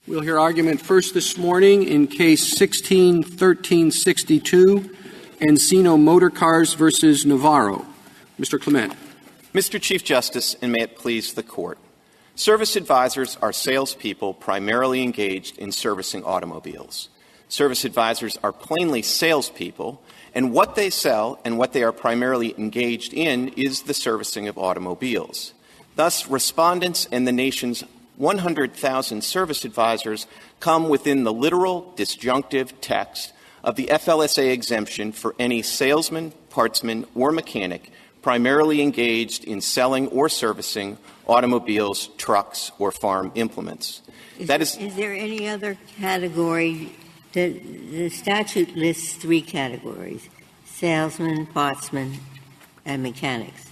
We'll hear argument first this morning in Case 16-1362, Encino Motorcars versus Navarro. Mr. Clement. Mr. Chief Justice, and may it please the Court, service advisors are salespeople primarily engaged in servicing automobiles. Service advisors are plainly salespeople, and what they sell and what they are primarily engaged in is the servicing of automobiles. Thus, respondents and the nation's 100,000 service advisors come within the literal disjunctive text of the FLSA exemption for any salesman, partsman, or mechanic primarily engaged in selling or servicing automobiles, trucks, or farm implements. Is there any other category? The statute lists three categories: salesman, partsman, and mechanics.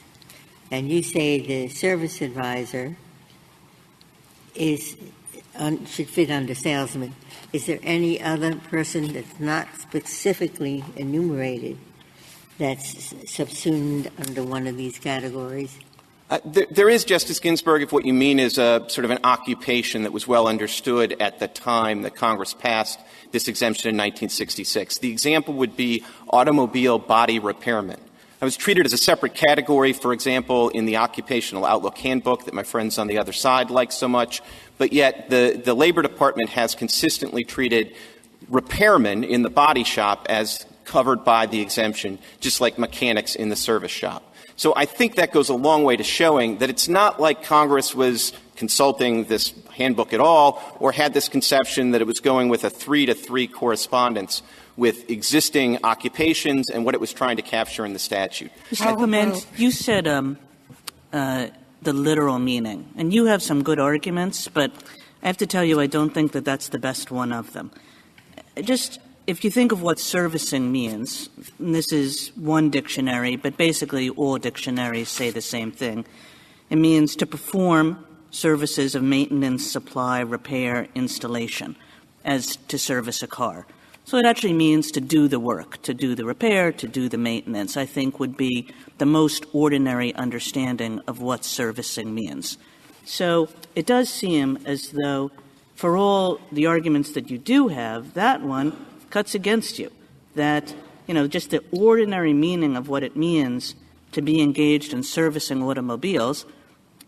And you say the service advisor should fit under salesman. Is there any other person that's not specifically enumerated that's subsumed under one of these categories? There is, Justice Ginsburg, if what you mean is a sort of an occupation that was well understood at the time that Congress passed this exemption in 1966. The example would be automobile body repairman. I was treated as a separate category, for example, in the Occupational Outlook Handbook that my friends on the other side like so much, but yet the Labor Department has consistently treated repairmen in the body shop as covered by the exemption, just like mechanics in the service shop. So I think that goes a long way to showing that it's not like Congress was consulting this handbook at all or had this conception that it was going with a 3-to-3 correspondence with existing occupations and what it was trying to capture in the statute. Mr. Clement, you said the literal meaning, and you have some good arguments, but I have to tell you I don't think that that's the best one of them. Just if you think of what servicing means, and this is one dictionary, but basically all dictionaries say the same thing, it means to perform services of maintenance, supply, repair, installation, as to service a car. So it actually means to do the work, to do the repair, to do the maintenance, I think would be the most ordinary understanding of what servicing means. So it does seem as though for all the arguments that you do have, that one cuts against you, that, just the ordinary meaning of what it means to be engaged in servicing automobiles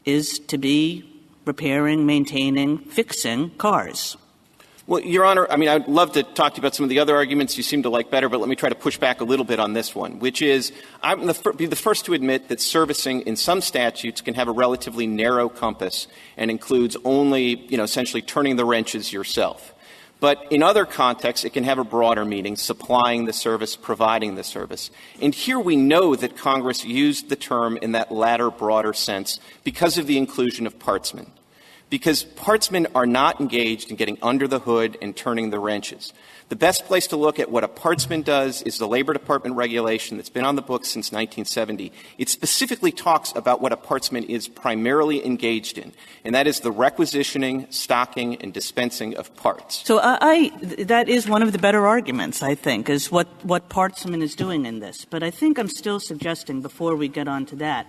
is to be repairing, maintaining, fixing cars. Well, Your Honor, I'd love to talk to you about some of the other arguments you seem to like better, but let me try to push back a little bit on this one, which is I'm be the first to admit that servicing in some statutes can have a relatively narrow compass and includes only, essentially turning the wrenches yourself. But in other contexts, it can have a broader meaning, supplying the service, providing the service. And here we know that Congress used the term in that latter, broader sense because of the inclusion of partsmen. Because partsmen are not engaged in getting under the hood and turning the wrenches. The best place to look at what a partsman does is the Labor Department regulation that's been on the books since 1970. It specifically talks about what a partsman is primarily engaged in, and that is the requisitioning, stocking, and dispensing of parts. So that is one of the better arguments, I think, is what partsman is doing in this. But I think I'm still suggesting, before we get on to that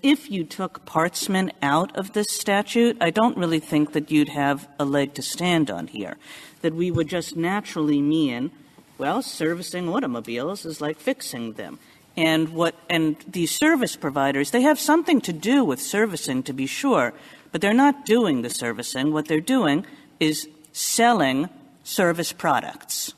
if you took partsman out of this statute, I don't really think that you'd have a leg to stand on here, that we would just naturally mean, well, servicing automobiles is like fixing them. And these service providers, they have something to do with servicing, to be sure, but they're not doing the servicing. What they're doing is selling service products.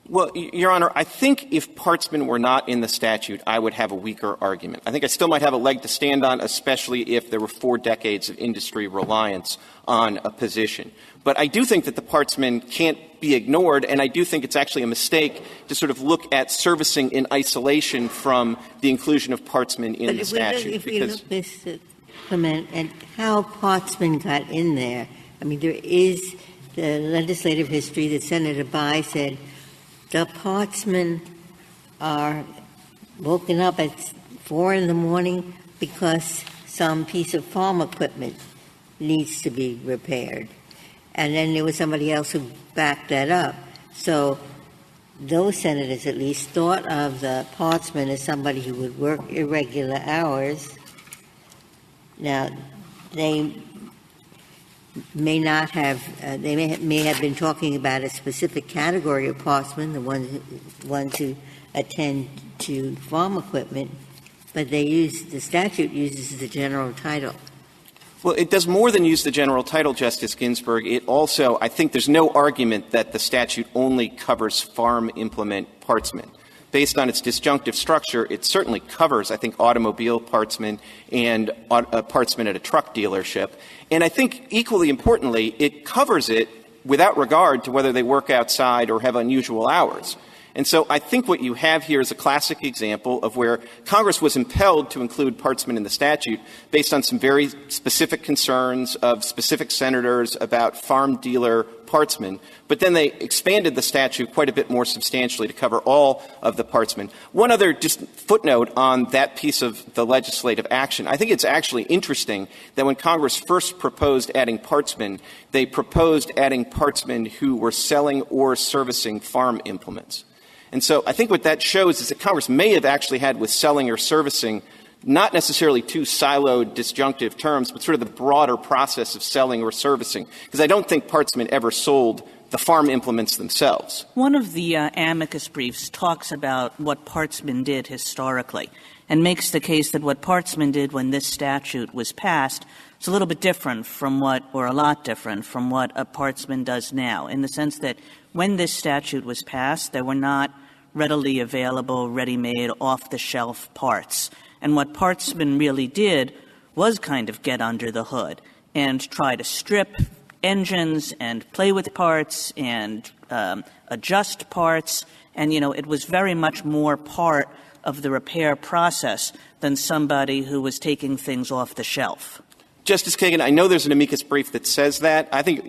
Well, Your Honor, I think if partsmen were not in the statute, I would have a weaker argument. I think I still might have a leg to stand on, especially if there were 4 decades of industry reliance on a position. But I do think that the partsman can't be ignored, and I do think it's actually a mistake to sort of look at servicing in isolation from the inclusion of partsmen in the statute. If we look, Mr. Clement, at how partsmen got in there, there is the legislative history that Senator Bayh said the partsmen are woken up at 4 a.m. because some piece of farm equipment needs to be repaired. And then there was somebody else who backed that up. So those senators at least thought of the partsman as somebody who would work irregular hours. Now, they may not have, they may have been talking about a specific category of partsmen, the ones who attend to farm equipment, but the statute uses the general title. Well, it does more than use the general title, Justice Ginsburg. It also, I think there's no argument that the statute only covers farm implement partsmen. Based on its disjunctive structure, it certainly covers, I think, automobile partsmen and partsmen at a truck dealership. And I think equally importantly, it covers it without regard to whether they work outside or have unusual hours. And so I think what you have here is a classic example of where Congress was impelled to include partsmen in the statute based on some very specific concerns of specific senators about farm dealer partsmen, but then they expanded the statute quite a bit more substantially to cover all of the partsmen. One other just footnote on that piece of the legislative action. I think it's actually interesting that when Congress first proposed adding partsmen, they proposed adding partsmen who were selling or servicing farm implements. And so I think what that shows is that Congress may have actually had with selling or servicing not necessarily two siloed disjunctive terms, but sort of the broader process of selling or servicing, because I don't think partsmen ever sold the farm implements themselves. One of the amicus briefs talks about what partsmen did historically and makes the case that what partsmen did when this statute was passed is a little bit different from or a lot different from what a partsman does now, in the sense that when this statute was passed, there were not readily available, ready-made, off-the-shelf parts. And what partsmen really did was kind of get under the hood and try to strip engines and play with parts and adjust parts. And, it was very much more part of the repair process than somebody who was taking things off the shelf. Justice Kagan, I know there's an amicus brief that says that. I think,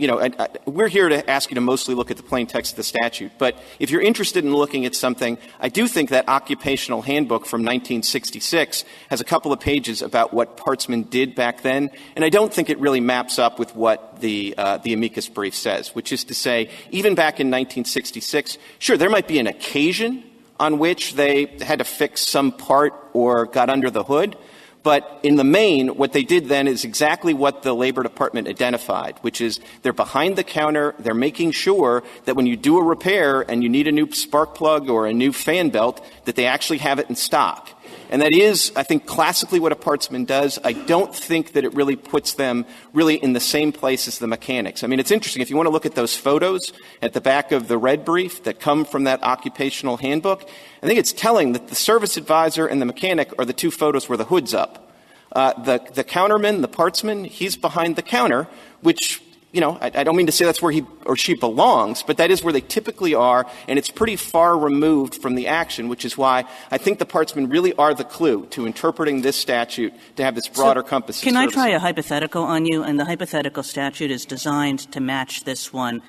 we're here to ask you to mostly look at the plain text of the statute. But if you're interested in looking at something, I do think that occupational handbook from 1966 has a couple of pages about what partsmen did back then. And I don't think it really maps up with what the amicus brief says, which is to say, even back in 1966, sure, there might be an occasion on which they had to fix some part or got under the hood. But in the main, what they did then is exactly what the Labor Department identified, which is they're behind the counter. They're making sure that when you do a repair and you need a new spark plug or a new fan belt, that they actually have it in stock. And that is, I think, classically what a partsman does. I don't think that it really puts them really in the same place as the mechanics. I mean, it's interesting. If you want to look at those photos at the back of the red brief that come from that occupational handbook, I think it's telling that the service advisor and the mechanic are the two photos where the hood's up. The counterman, the partsman, he's behind the counter, which, I don't mean to say that's where he or she belongs, but that is where they typically are, and it's pretty far removed from the action, which is why I think the partsmen really are the clue to interpreting this statute to have this broader compass. Can I try a hypothetical on you? And the hypothetical statute is designed to match this one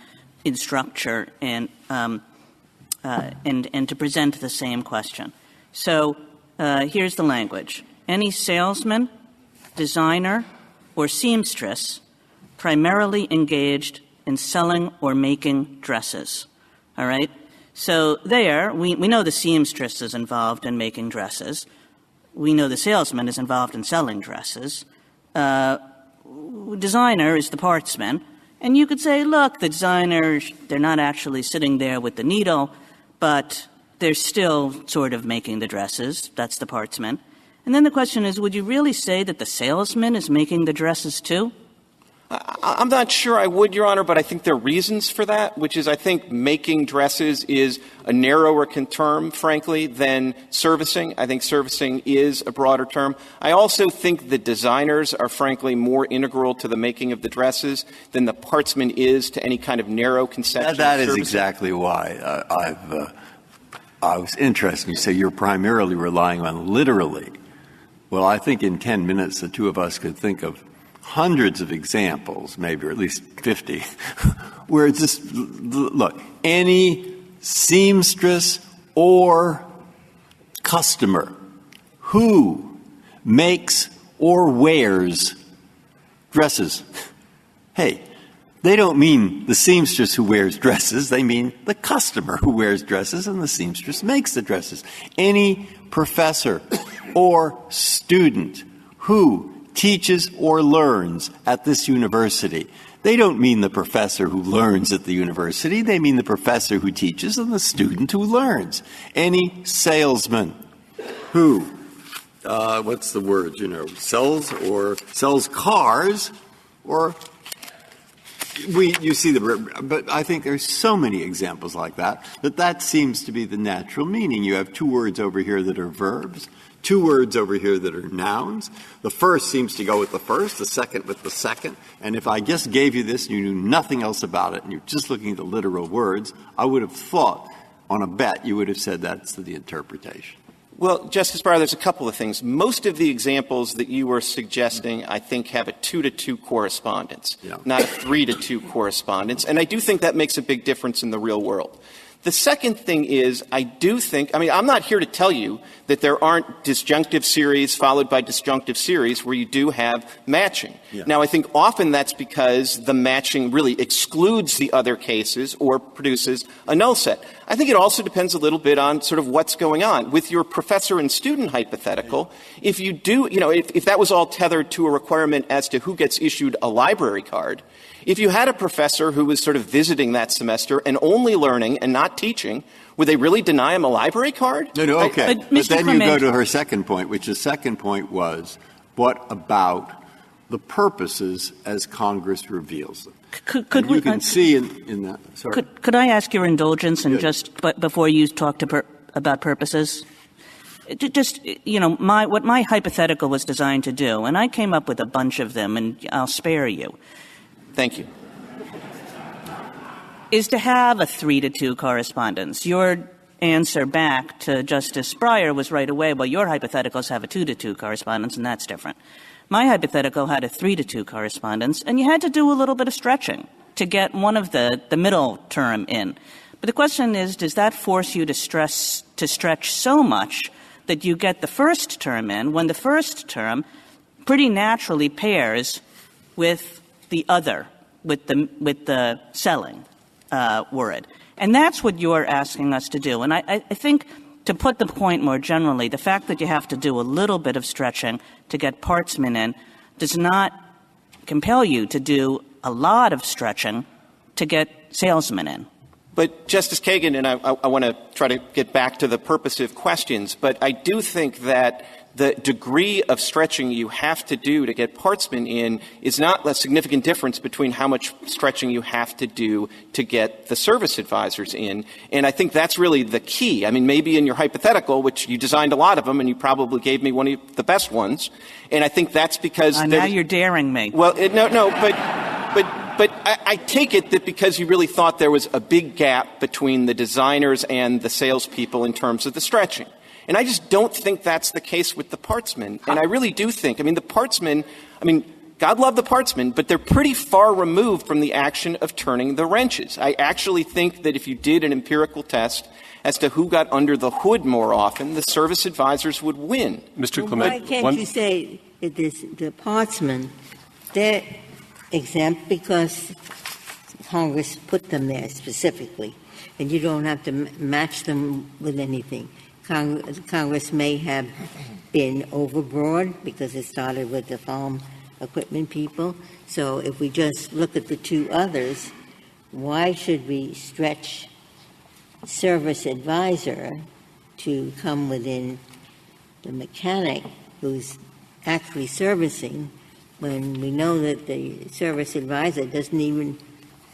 in structure and to present the same question. So here's the language. Any salesman, designer, or seamstress primarily engaged in selling or making dresses. All right? So there, we know the seamstress is involved in making dresses. We know the salesman is involved in selling dresses. Designer is the partsman. And you could say, look, the designers, they're not actually sitting there with the needle, but they're still sort of making the dresses. That's the partsman. And then the question is, would you really say that the salesman is making the dresses too? I'm not sure I would, Your Honor, but I think there are reasons for that, which is I think making dresses is a narrower term, frankly, than servicing. I think servicing is a broader term. I also think the designers are, frankly, more integral to the making of the dresses than the partsman is to any kind of narrow conception. That is exactly why I was interested. You say you're primarily relying on literally. Well, I think in 10 minutes the two of us could think of hundreds of examples, maybe, or at least 50, where it's just, look, any seamstress or customer who makes or wears dresses. Hey, they don't mean the seamstress who wears dresses. They mean the customer who wears dresses, and the seamstress makes the dresses. Any professor or student who teaches or learns at this university. They don't mean the professor who learns at the university. They mean the professor who teaches and the student who learns. Any salesman who, what's the word, sells cars or you see but I think there's so many examples like that seems to be the natural meaning. You have two words over here that are verbs, two words over here that are nouns. The first seems to go with the first, the second with the second. And if I just gave you this and you knew nothing else about it and you're just looking at the literal words, I would have thought on a bet you would have said that's the interpretation. Well, Justice Breyer, there's a couple of things. Most of the examples that you were suggesting, I think, have a 2-to-2 correspondence, not a 3-to-2 correspondence. And I do think that makes a big difference in the real world. The second thing is, I'm not here to tell you that there aren't disjunctive series followed by disjunctive series where you do have matching. Yeah. Now, I think often that's because the matching really excludes the other cases or produces a null set. I think it also depends a little bit on sort of what's going on. With your professor and student hypothetical, if you do, if that was all tethered to a requirement as to who gets issued a library card, if you had a professor who was sort of visiting that semester and only learning and not teaching, would they really deny him a library card? No, okay. But then you go to her second point, which the second point was, what about the purposes as Congress reveals them? Could you can see in that. Sorry. Could I ask your indulgence and before you talk about purposes? What my hypothetical was designed to do, and I came up with a bunch of them, and I'll spare you. Thank you. Is to have a 3-to-2 correspondence. Your answer back to Justice Breyer was right away, well, your hypotheticals have a 2-to-2 correspondence, and that's different. My hypothetical had a 3-to-2 correspondence, and you had to do a little bit of stretching to get one of the middle term in. But the question is, does that force you to stretch so much that you get the first term in when the first term pretty naturally pairs with the other, with the selling word? And that's what you're asking us to do. And I think, to put the point more generally, the fact that you have to do a little bit of stretching to get partsman in does not compel you to do a lot of stretching to get salesman in. But, Justice Kagan, and I want to try to get back to the purposive questions, but I do think that the degree of stretching you have to do to get partsman in is not a significant difference between how much stretching you have to do to get the service advisors in. And I think that's really the key. I mean, maybe in your hypothetical, which you designed a lot of them, and you probably gave me one of the best ones, and I think that's because now you're daring me. Well, but I take it that because you really thought there was a big gap between the designers and the salespeople in terms of the stretching. And I just don't think that's the case with the partsmen. And I really do think, the partsmen, God love the partsmen, but they're pretty far removed from the action of turning the wrenches. I actually think that if you did an empirical test as to who got under the hood more often, the service advisors would win. Mr. Clement, why can't you say that the partsmen, they're exempt because Congress put them there specifically, and you don't have to match them with anything? Congress may have been overbroad because it started with the farm equipment people. So if we just look at the two others, why should we stretch service advisor to come within the mechanic who's actually servicing when we know that the service advisor doesn't even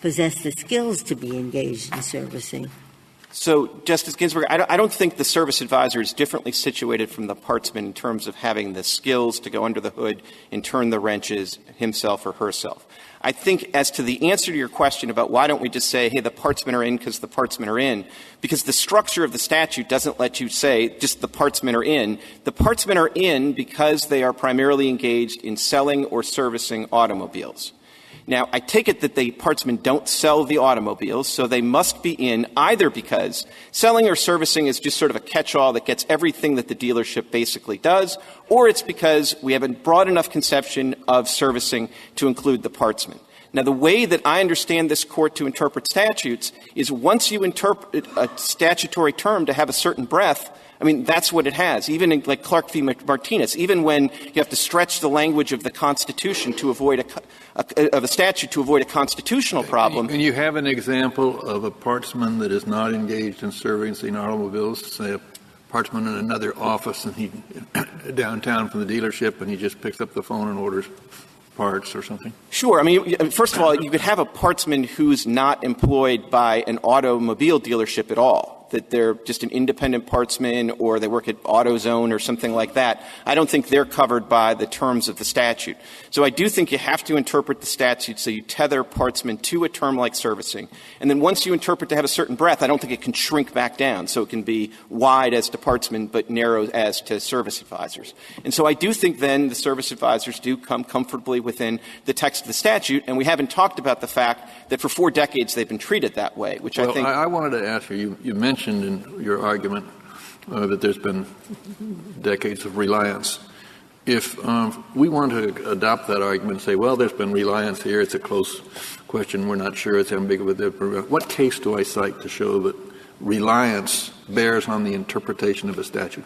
possess the skills to be engaged in servicing? So, Justice Ginsburg, I don't think the service advisor is differently situated from the partsman in terms of having the skills to go under the hood and turn the wrenches himself or herself. I think as to the answer to your question about why don't we just say, hey, the partsmen are in because the partsmen are in, because the structure of the statute doesn't let you say just the partsmen are in. The partsmen are in because they are primarily engaged in selling or servicing automobiles. Now, I take it that the partsmen don't sell the automobiles, so they must be in either because selling or servicing is just sort of a catch-all that gets everything that the dealership basically does, or it's because we have a broad enough conception of servicing to include the partsmen. Now, the way that I understand this Court to interpret statutes is once you interpret a statutory term to have a certain breadth, I mean, that's what it has. Even in, like Clark v. Martinez, even when you have to stretch the language of the Constitution to avoid of a statute to avoid a constitutional problem. And you have an example of a partsman that is not engaged in servicing automobiles, say a partsman in another office, and he downtown from the dealership, and he just picks up the phone and orders parts or something? Sure. I mean, first of all, you could have a partsman who's not employed by an automobile dealership at all, that they're just an independent partsman or they work at AutoZone or something like that. I don't think they're covered by the terms of the statute. So I do think you have to interpret the statute so you tether partsman to a term like servicing. And then once you interpret to have a certain breadth, I don't think it can shrink back down. So it can be wide as to partsman but narrow as to service advisors. And so I do think then the service advisors do come comfortably within the text of the statute. And we haven't talked about the fact that for 4 decades they've been treated that way, which I think. I wanted to ask you mentioned in your argument that there's been decades of reliance. If we want to adopt that argument and say, well, there's been reliance here, it's a close question, we're not sure, it's ambiguous, what case do I cite to show that reliance bears on the interpretation of a statute?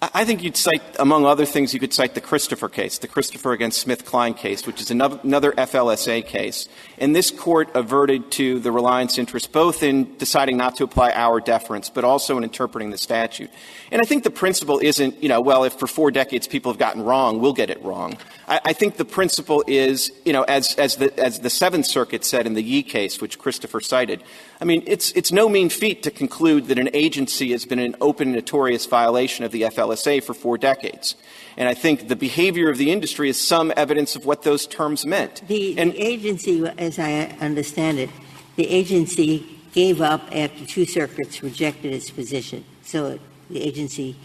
I think you'd cite, among other things, you could cite the Christopher case, the Christopher against SmithKline case, which is another FLSA case. And this court averted to the reliance interest both in deciding not to apply our deference, but also in interpreting the statute. And I think the principle isn't, well, if for 4 decades people have gotten wrong, we'll get it wrong. I think the principle is, as the Seventh Circuit said in the Yee case, which Christopher cited, I mean, it's no mean feat to conclude that an agency has been an open and notorious violation of the FLSA for 4 decades. And I think the behavior of the industry is some evidence of what those terms meant. The agency, as I understand it, the agency gave up after 2 circuits rejected its position. So the agency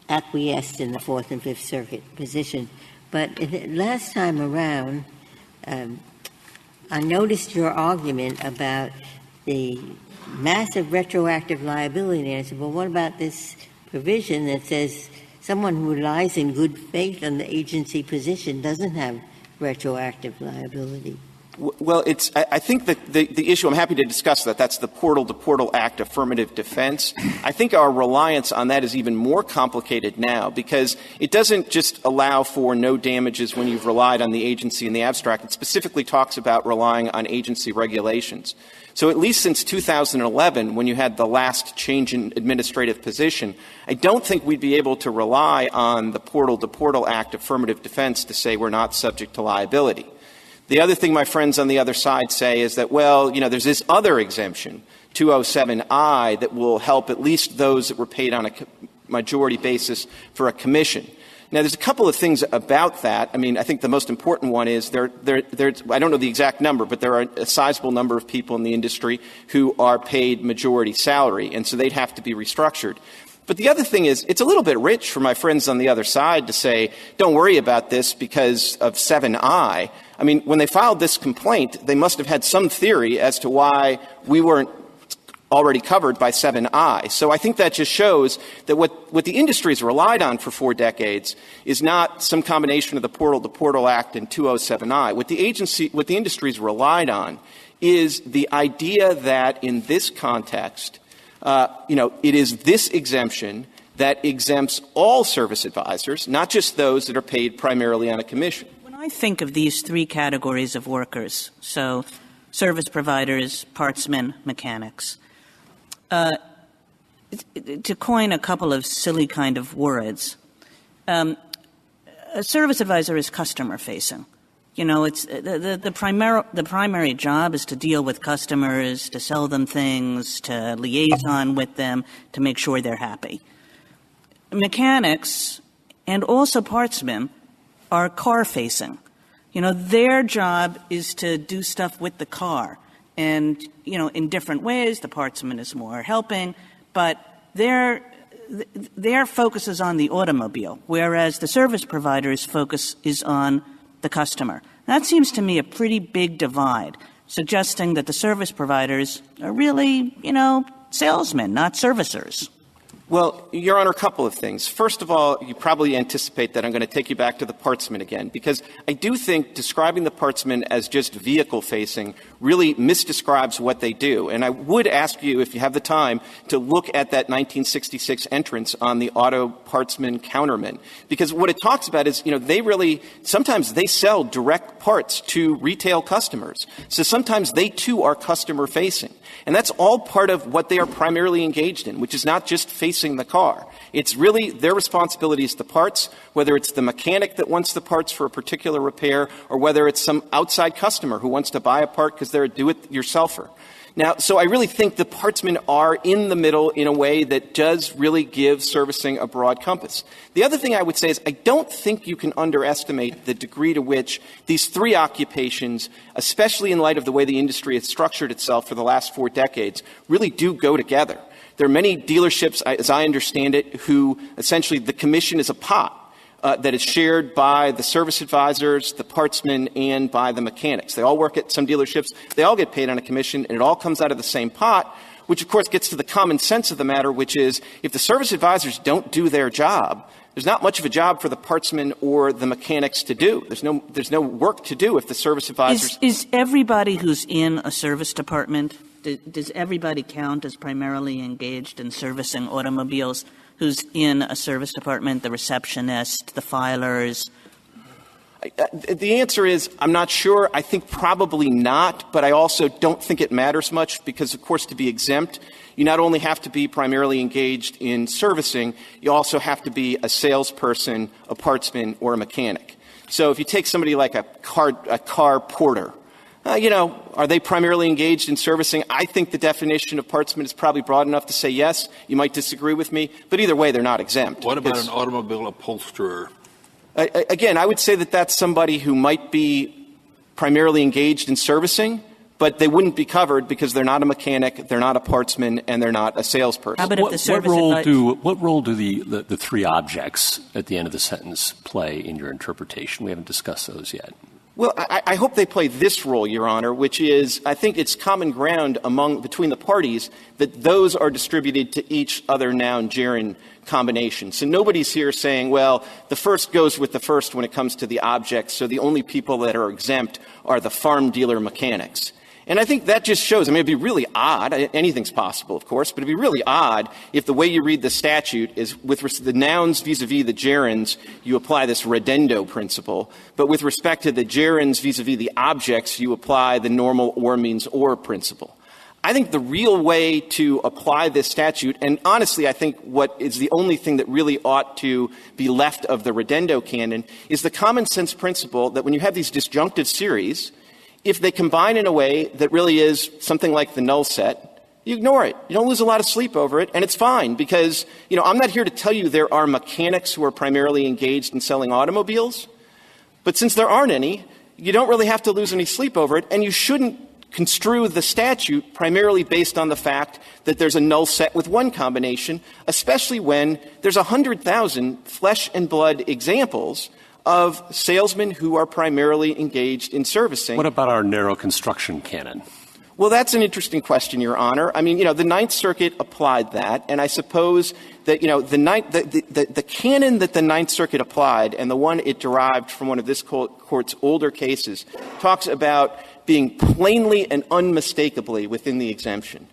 acquiesced in the Fourth and Fifth Circuit position. But last time around, I noticed your argument about the massive retroactive liability. And I said, well, what about this provision that says someone who relies in good faith on the agency position doesn't have retroactive liability? Well, I think that the issue, I'm happy to discuss that. That's the Portal to Portal Act affirmative defense. I think our reliance on that is even more complicated now because it doesn't just allow for no damages when you've relied on the agency in the abstract. It specifically talks about relying on agency regulations. So at least since 2011, when you had the last change in administrative position, I don't think we'd be able to rely on the Portal to Portal Act affirmative defense to say we're not subject to liability. The other thing my friends on the other side say is that, well, there's this other exemption, 207I, that will help at least those that were paid on a majority basis for a commission. Now, there's a couple of things about that. I mean, I think the most important one is I don't know the exact number, but there are a sizable number of people in the industry who are paid majority salary, and so they'd have to be restructured. But the other thing is, it's a little bit rich for my friends on the other side to say, don't worry about this because of 7I. I mean, when they filed this complaint, they must have had some theory as to why we weren't already covered by 7I. So I think that just shows that what the industry has relied on for 4 decades is not some combination of the Portal to Portal Act and 207I. What the industry's relied on is the idea that in this context, it is this exemption that exempts all service advisors, not just those that are paid primarily on a commission. When I think of these 3 categories of workers, so service providers, partsmen, mechanics, to coin a couple of silly kind of words, a service advisor is customer facing. It's the primary job is to deal with customers, to sell them things, to liaison with them, to make sure they're happy. Mechanics and also partsmen are car facing. Their job is to do stuff with the car. And, in different ways, the partsman is more helping, but their focus is on the automobile, whereas the service provider's focus is on the customer. That seems to me a pretty big divide, suggesting that the service providers are really, salesmen, not servicers. Well, Your Honor, a couple of things. First of all, you probably anticipate that I'm going to take you back to the partsman again, because I do think describing the partsman as just vehicle-facing really misdescribes what they do. And I would ask you, if you have the time, to look at that 1966 entrance on the auto partsman counterman, because what it talks about is, they really – sometimes they sell direct parts to retail customers. So sometimes they, too, are customer-facing. And that's all part of what they are primarily engaged in, which is not just facing the car. It's really their responsibility is the parts, whether it's the mechanic that wants the parts for a particular repair or whether it's some outside customer who wants to buy a part because they're a do-it-yourselfer. Now, so I really think the partsmen are in the middle in a way that does really give servicing a broad compass. The other thing I would say is I don't think you can underestimate the degree to which these three occupations, especially in light of the way the industry has structured itself for the last 4 decades, really do go together. There are many dealerships, as I understand it, who essentially the commission is a pot that is shared by the service advisors, the partsmen, and by the mechanics. They all work at some dealerships. They all get paid on a commission, and it all comes out of the same pot, which, of course, gets to the common sense of the matter, which is if the service advisors don't do their job, there's not much of a job for the partsmen or the mechanics to do. There's no work to do if the service advisors – Is everybody who's in a service department, does everybody count as primarily engaged in servicing automobiles who's in a service department, the receptionist, the filers? The answer is I'm not sure. I think probably not, but I also don't think it matters much because, of course, to be exempt, you not only have to be primarily engaged in servicing, you also have to be a salesperson, a partsman, or a mechanic. So if you take somebody like a car porter, are they primarily engaged in servicing? I think the definition of partsman is probably broad enough to say yes. You might disagree with me, but either way, they're not exempt. What about an automobile upholsterer? Again, I would say that that's somebody who might be primarily engaged in servicing, but they wouldn't be covered because they're not a mechanic, they're not a partsman, and they're not a salesperson. How about if the service what role do the three objects at the end of the sentence play in your interpretation? We haven't discussed those yet. Well, I hope they play this role, Your Honor, which is I think it's common ground between the parties that those are distributed to each other noun-gerund combination. So nobody's here saying, well, the first goes with the first when it comes to the objects, so the only people that are exempt are the farm dealer mechanics. And I think that just shows, it'd be really odd, anything's possible, of course, but it'd be really odd if the way you read the statute is with the nouns vis-a-vis the gerunds, you apply this redendo principle, but with respect to the gerunds vis-a-vis the objects, you apply the normal or means or principle. I think the real way to apply this statute, and honestly I think what is the only thing that really ought to be left of the redendo canon, is the common sense principle that when you have these disjunctive series, if they combine in a way that really is something like the null set, you ignore it. You don't lose a lot of sleep over it, and it's fine because, I'm not here to tell you there are mechanics who are primarily engaged in selling automobiles, but since there aren't any, you don't really have to lose any sleep over it, and you shouldn't construe the statute primarily based on the fact that there's a null set with one combination, especially when there's 100,000 flesh and blood examples of salesmen who are primarily engaged in servicing. What about our narrow construction canon? Well, that's an interesting question, Your Honor. The Ninth Circuit applied that, and I suppose that, the canon that the Ninth Circuit applied and the one it derived from one of this court's older cases talks about being plainly and unmistakably within the exemption.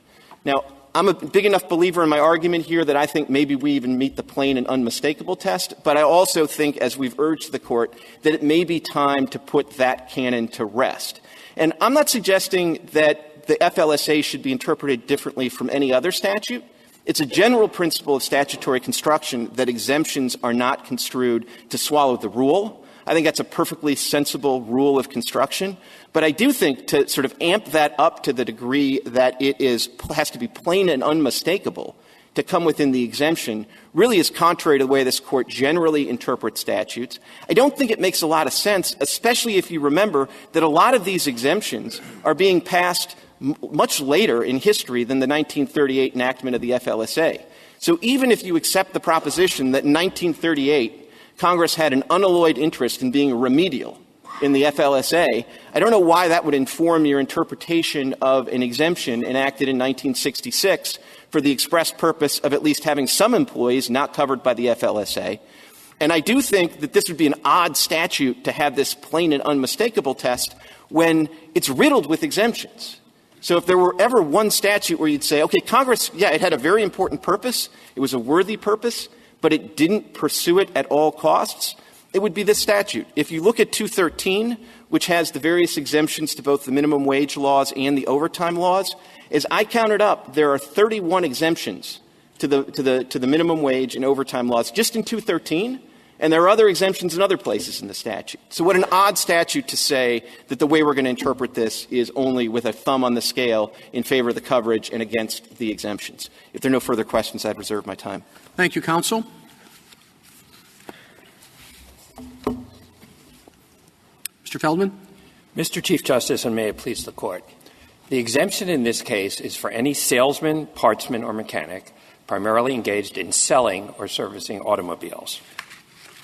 Now, I'm a big enough believer in my argument here that I think maybe we even meet the plain and unmistakable test, but I also think, as we've urged the Court, that it may be time to put that canon to rest. And I'm not suggesting that the FLSA should be interpreted differently from any other statute. It's a general principle of statutory construction that exemptions are not construed to swallow the rule. I think that's a perfectly sensible rule of construction. But I do think to sort of amp that up to the degree that it has to be plain and unmistakable to come within the exemption really is contrary to the way this Court generally interprets statutes. I don't think it makes a lot of sense, especially if you remember that a lot of these exemptions are being passed much later in history than the 1938 enactment of the FLSA. So even if you accept the proposition that in 1938 Congress had an unalloyed interest in being remedial, in the FLSA, I don't know why that would inform your interpretation of an exemption enacted in 1966 for the express purpose of at least having some employees not covered by the FLSA. And I do think that this would be an odd statute to have this plain and unmistakable test when it's riddled with exemptions. So if there were ever one statute where you'd say, okay, Congress, yeah, it had a very important purpose, it was a worthy purpose, but it didn't pursue it at all costs, it would be this statute. If you look at 213, which has the various exemptions to both the minimum wage laws and the overtime laws, as I counted up, there are 31 exemptions to the minimum wage and overtime laws just in 213. And there are other exemptions in other places in the statute. So what an odd statute to say that the way we're going to interpret this is only with a thumb on the scale in favor of the coverage and against the exemptions. If there are no further questions, I'd reserve my time. Thank you, counsel. Mr. Feldman. Mr. Chief Justice, and may it please the Court. The exemption in this case is for any salesman, partsman, or mechanic primarily engaged in selling or servicing automobiles.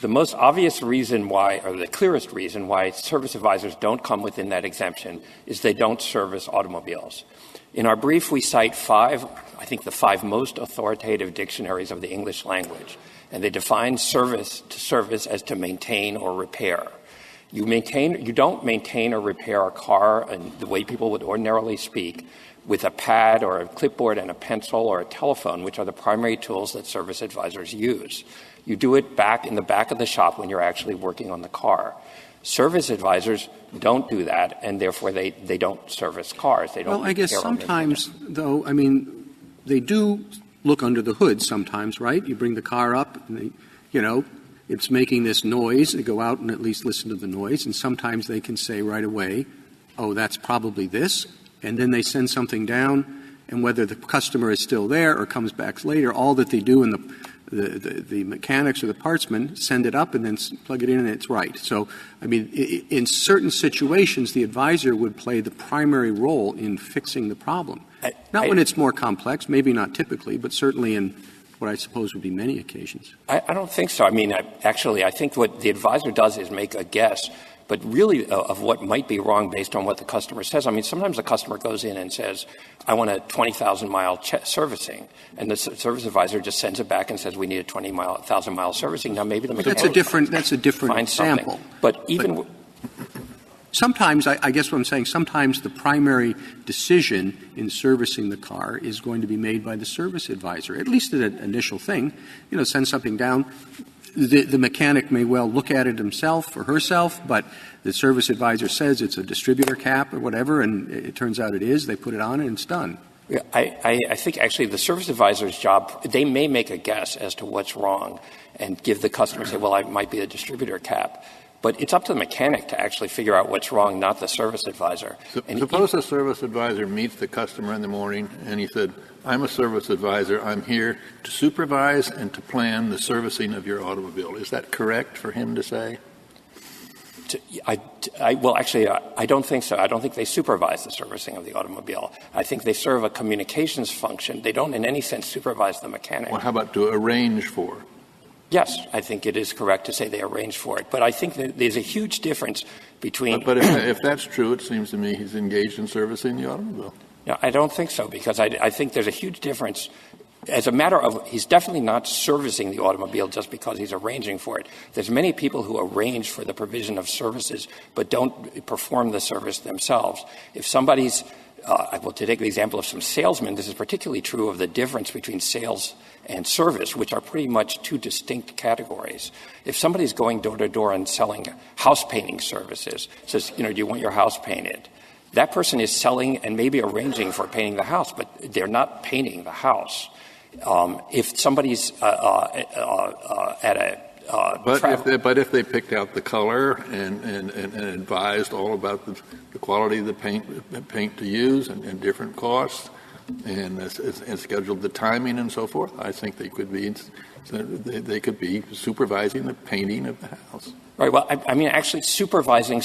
The most obvious reason why, or the clearest reason why service advisors don't come within that exemption is they don't service automobiles. In our brief, we cite the five most authoritative dictionaries of the English language, and they define service as to maintain or repair. You don't maintain or repair a car in the way people would ordinarily speak with a pad or a clipboard and a pencil or a telephone, which are the primary tools that service advisors use. You do it back in the back of the shop when you're actually working on the car. Service advisors don't do that, and therefore they don't service cars. They don't. Well, I guess sometimes, though, I mean, they do look under the hood sometimes, right? You bring the car up, and it's making this noise. They go out and at least listen to the noise, and sometimes they can say right away, oh, that's probably this, and then they send something down, and whether the customer is still there or comes back later, all that they do in the mechanics or the partsman send it up and then plug it in and it's right. So, I mean, in certain situations, the advisor would play the primary role in fixing the problem. Not when it's more complex, maybe not typically, but certainly in what I suppose would be many occasions. I don't think so. I mean, I think what the advisor does is make a guess, but really of what might be wrong based on what the customer says. I mean, sometimes the customer goes in and says, I want a 20,000-mile servicing, and the service advisor just sends it back and says, we need a 20,000-mile servicing. Now, maybe the mechanic that's a different example. But even sometimes, I guess what I'm saying, sometimes the primary decision in servicing the car is going to be made by the service advisor, at least an initial thing. Send something down. The mechanic may well look at it himself or herself, but the service advisor says it's a distributor cap or whatever, and it turns out it is. They put it on and it's done. Yeah, I think actually the service advisor's job, they may make a guess as to what's wrong and give the customer, say, well, it might be a distributor cap. But it's up to the mechanic to actually figure out what's wrong, not the service advisor. Suppose a service advisor meets the customer in the morning and he said, I'm a service advisor. I'm here to supervise and to plan the servicing of your automobile. Is that correct for him to say? Well, actually, I don't think so. I don't think they supervise the servicing of the automobile. I think they serve a communications function. They don't in any sense supervise the mechanic. Well, how about to arrange for? Yes, I think it is correct to say they arrange for it. But I think that there's a huge difference between... But if that's true, it seems to me he's engaged in servicing the automobile. No, I don't think so, because I think there's a huge difference. As a matter of, he's definitely not servicing the automobile just because he's arranging for it. There's many people who arrange for the provision of services but don't perform the service themselves. If somebody's, to take the example of some salesmen, this is particularly true of the difference between sales and service, which are pretty much two distinct categories. If somebody's going door to door and selling house painting services, says, do you want your house painted? That person is selling and maybe arranging for painting the house, but they're not painting the house. If somebody's at a But if they picked out the color and advised all about the quality of the paint to use and different costs and scheduled the timing and so forth, I think they could be So they could be supervising the painting of the house. Right. Well, I mean, actually, supervising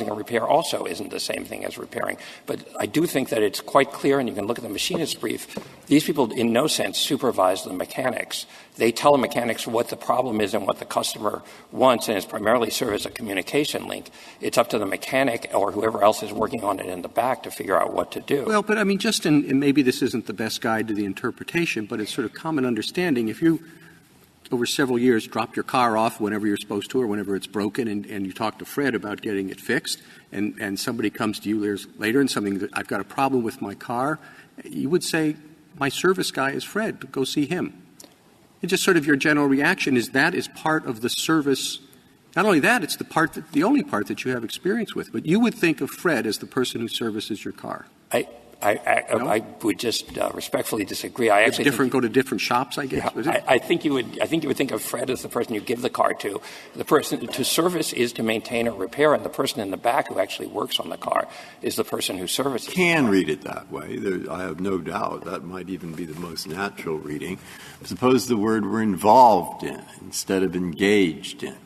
a repair also isn't the same thing as repairing. But I do think that it's quite clear, and you can look at the machinist's brief. These people, in no sense, supervise the mechanics. They tell the mechanics what the problem is and what the customer wants, and it's primarily serve as a communication link. It's up to the mechanic or whoever else is working on it in the back to figure out what to do. Well, but I mean, just and maybe this isn't the best guide to the interpretation, but it's sort of common understanding. If you over several years drop your car off whenever you're supposed to or whenever it's broken and you talk to Fred about getting it fixed and somebody comes to you years later and something that I've got a problem with my car, you would say, my service guy is Fred, go see him. It's just sort of your general reaction is that is part of the service. Not only that, it's the only part that you have experience with. But you would think of Fred as the person who services your car. I would just respectfully disagree. It's different. Go to different shops, I guess. Yeah, I think you would think of Fred as the person you give the car to. The person to service is to maintain or repair, and the person in the back who actually works on the car is the person who services. Can read it that way. I have no doubt that might even be the most natural reading. Suppose the word were involved in instead of engaged in.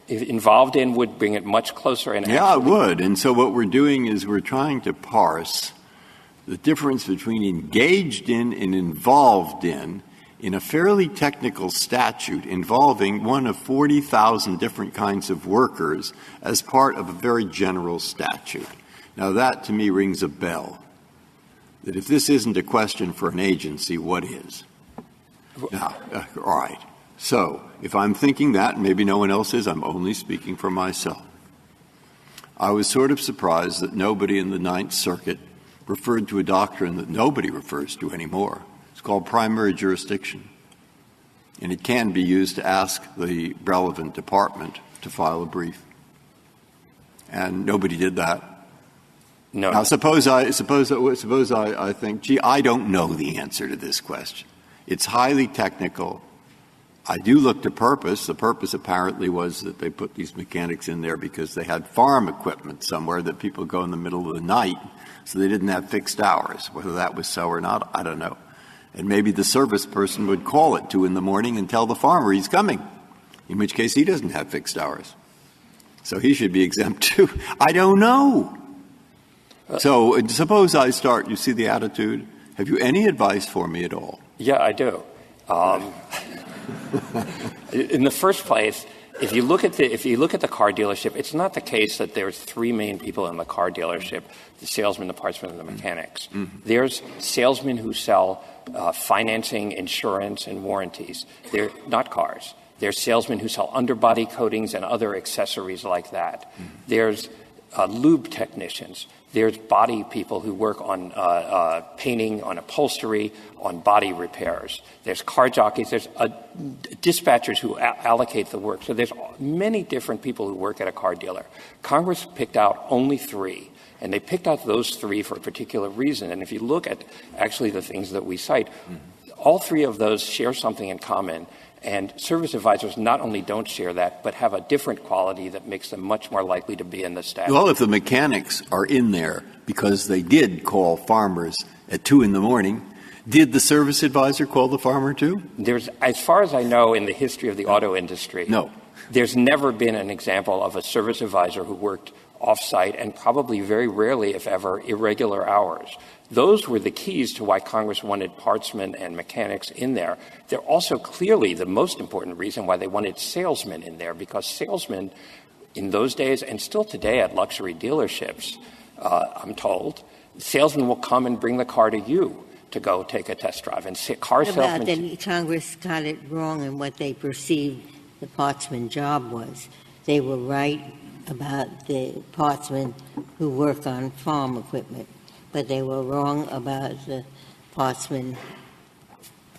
Involved in would bring it much closer. Yeah, it would. And so what we're doing is we're trying to parse the difference between engaged in and involved in a fairly technical statute involving one of 40,000 different kinds of workers as part of a very general statute. Now, that to me rings a bell, that if this isn't a question for an agency, what is? Now, all right. So, if I'm thinking that, and maybe no one else is, I'm only speaking for myself. I was sort of surprised that nobody in the Ninth Circuit referred to a doctrine that nobody refers to anymore. It's called primary jurisdiction. And it can be used to ask the relevant department to file a brief. And nobody did that. No. Now, suppose I think, gee, I don't know the answer to this question. It's highly technical. I do look to purpose. The purpose apparently was that they put these mechanics in there because they had farm equipment somewhere that people go in the middle of the night, so they didn't have fixed hours. Whether that was so or not, I don't know. And maybe the service person would call at 2 a.m. and tell the farmer he's coming, in which case he doesn't have fixed hours. So he should be exempt too. I don't know. So suppose I start, you see the attitude? Have you any advice for me at all? Yeah, I do. In the first place, if you look at the car dealership, it's not the case that there's 3 main people in the car dealership: the salesman, the partsman, and the mechanics. Mm-hmm. There's salesmen who sell financing, insurance, and warranties. They're not cars. There's salesmen who sell underbody coatings and other accessories like that. Mm-hmm. There's lube technicians. There's body people who work on painting, on upholstery, on body repairs. There's car jockeys. There's dispatchers who allocate the work. So there's many different people who work at a car dealer. Congress picked out only 3, and they picked out those 3 for a particular reason. And if you look at actually the things that we cite, all 3 of those share something in common. And service advisors not only don't share that, but have a different quality that makes them much more likely to be in the staff. Well, if the mechanics are in there because they did call farmers at 2 a.m, did the service advisor call the farmer too? There's, as far as I know, in the history of the auto industry, no. There's never been an example of a service advisor who worked off-site and probably very rarely, if ever, irregular hours. Those were the keys to why Congress wanted partsmen and mechanics in there. They're also clearly the most important reason why they wanted salesmen in there, because salesmen in those days and still today at luxury dealerships, I'm told, salesmen will come and bring the car to you to go take a test drive. And car salesmen... Then Congress got it wrong in what they perceived the partsman job was. They were right about the partsmen who work on farm equipment, but they were wrong about the partsman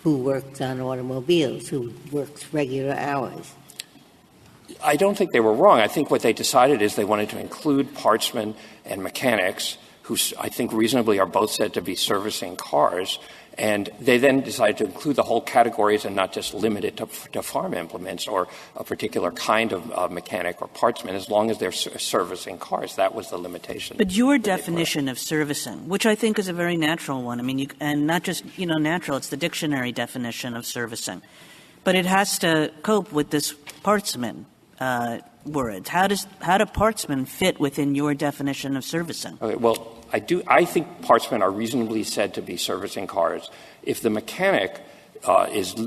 who works on automobiles, who works regular hours. I don't think they were wrong. I think what they decided is they wanted to include partsmen and mechanics, who I think reasonably are both said to be servicing cars, And they then decided to include the whole categories and not just limit it to farm implements or a particular kind of mechanic or partsman, as long as they're servicing cars. That was the limitation. But your definition of servicing, which I think is a very natural one, I mean, and not just, natural, it's the dictionary definition of servicing. But it has to cope with this partsman word. How do partsmen fit within your definition of servicing? Okay, well, I think partsmen are reasonably said to be servicing cars. If the mechanic